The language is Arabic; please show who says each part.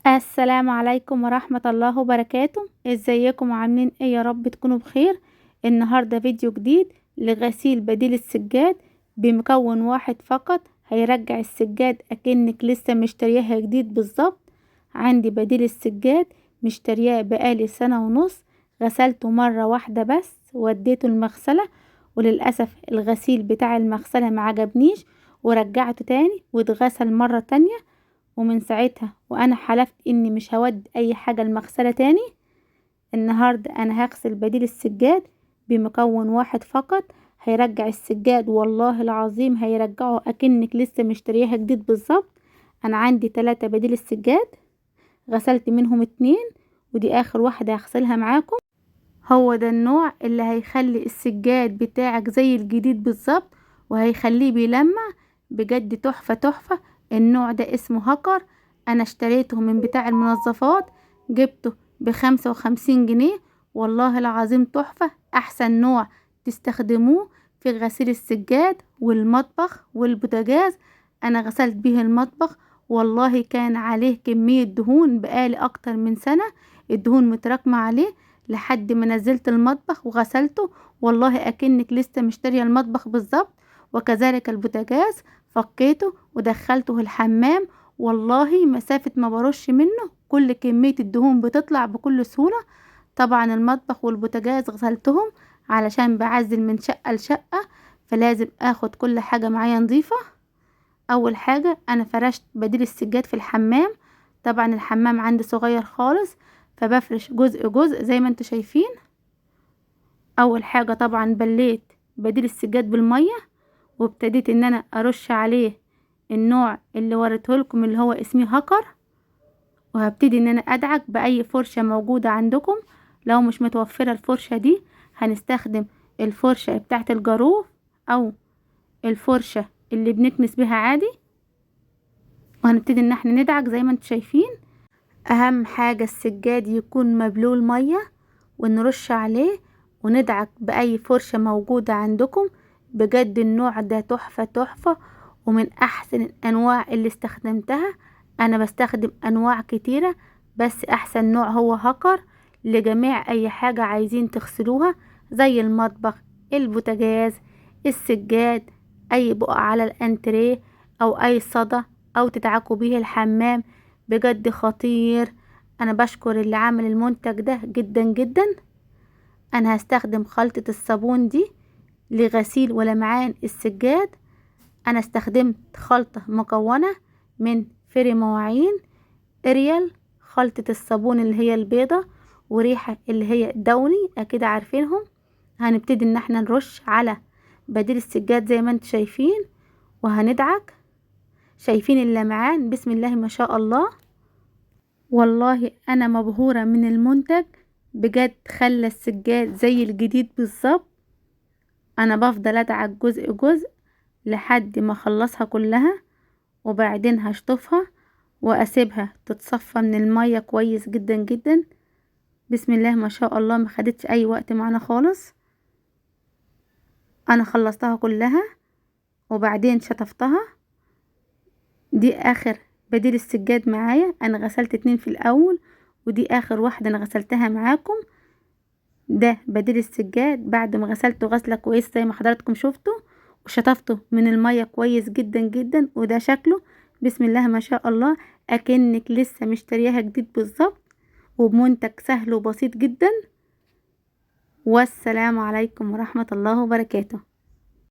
Speaker 1: السلام عليكم ورحمة الله وبركاته. ازيكم عاملين ايه؟ يا رب تكونوا بخير. النهاردة فيديو جديد لغسيل بديل السجاد بمكون واحد فقط، هيرجع السجاد اكنك لسه مشترياها جديد بالظبط. عندي بديل السجاد مشترياه بقالي سنة ونص، غسلته مرة واحدة بس وديته المغسلة، وللأسف الغسيل بتاع المغسلة معجبنيش ورجعته تاني واتغسل مرة تانية، ومن ساعتها وانا حلفت اني مش هود اي حاجة المغسلة تاني. النهاردة انا هغسل بديل السجاد بمكون واحد فقط، هيرجع السجاد والله العظيم هيرجعه اكنك لسه مشتريها جديد بالظبط. انا عندي 3 بديل السجاد، غسلت منهم 2 ودي اخر واحدة هغسلها معاكم. هو ده النوع اللي هيخلي السجاد بتاعك زي الجديد بالظبط وهيخليه بيلمع بجد تحفة تحفة. النوع ده اسمه هكر، انا اشتريته من بتاع المنظفات، جبته ب55 جنيه. والله العظيم تحفة، احسن نوع تستخدموه في غسيل السجاد والمطبخ والبوتاجاز. انا غسلت به المطبخ، والله كان عليه كمية دهون بقالي اكتر من سنة، الدهون متراكمة عليه لحد ما نزلت المطبخ وغسلته، والله اكنك لسه مشتريه المطبخ بالظبط. وكذلك البوتاجاز فكيته ودخلته الحمام، والله مسافة ما برش منه كل كمية الدهون بتطلع بكل سهولة. طبعا المطبخ والبوتاجاز غسلتهم علشان بعزل من شقة لشقة، فلازم اخد كل حاجة معايا نظيفة. اول حاجة انا فرشت بديل السجاد في الحمام، طبعا الحمام عندي صغير خالص فبفرش جزء جزء زي ما انتوا شايفين. اول حاجة طبعا بليت بديل السجاد بالمية، وابتديت ان انا ارش عليه النوع اللي وريته لكم اللي هو اسمه هكر، وهبتدي ان انا ادعك باي فرشة موجودة عندكم. لو مش متوفرة الفرشة دي هنستخدم الفرشة بتاعت الجاروف او الفرشة اللي بنكنس بها عادي، وهنبتدي ان احنا ندعك زي ما انتوا شايفين. اهم حاجة السجاد يكون مبلول مية ونرش عليه وندعك باي فرشة موجودة عندكم. بجد النوع ده تحفة تحفة ومن احسن الانواع اللي استخدمتها. انا بستخدم انواع كتيرة بس احسن نوع هو هكر لجميع اي حاجة عايزين تغسلوها، زي المطبخ، البوتاجاز، السجاد، اي بقع على الانتريه او اي صدى، او تدعكوا بيه الحمام. بجد خطير. انا بشكر اللي عمل المنتج ده جدا جدا. انا هستخدم خلطة الصابون دي لغسيل ولمعان السجاد. انا استخدمت خلطة مكونة من فري مواعين، اريال، خلطة الصابون اللي هي البيضة، وريحة اللي هي دوني، اكيد عارفينهم. هنبتدي ان احنا نرش على بديل السجاد زي ما انتم شايفين وهندعك. شايفين اللمعان؟ بسم الله ما شاء الله. والله انا مبهورة من المنتج، بجد خلى السجاد زي الجديد بالظبط. انا بفضل ادعك جزء جزء لحد ما اخلصها كلها، وبعدين هشطفها واسيبها تتصفى من المية كويس جدا جدا. بسم الله ما شاء الله، ما خدتش اي وقت معنا خالص. انا خلصتها كلها وبعدين شطفتها. دي اخر بديل السجاد معايا، انا غسلت 2 في الاول ودي اخر واحدة انا غسلتها معاكم. ده بديل السجاد بعد ما غسلته غسلة كويس زي ما حضراتكم شفتوا، وشطفته من المية كويس جدا جدا، وده شكله بسم الله ما شاء الله اكنك لسه مشترياها جديد بالظبط، وبمنتج سهل وبسيط جدا. والسلام عليكم ورحمة الله وبركاته.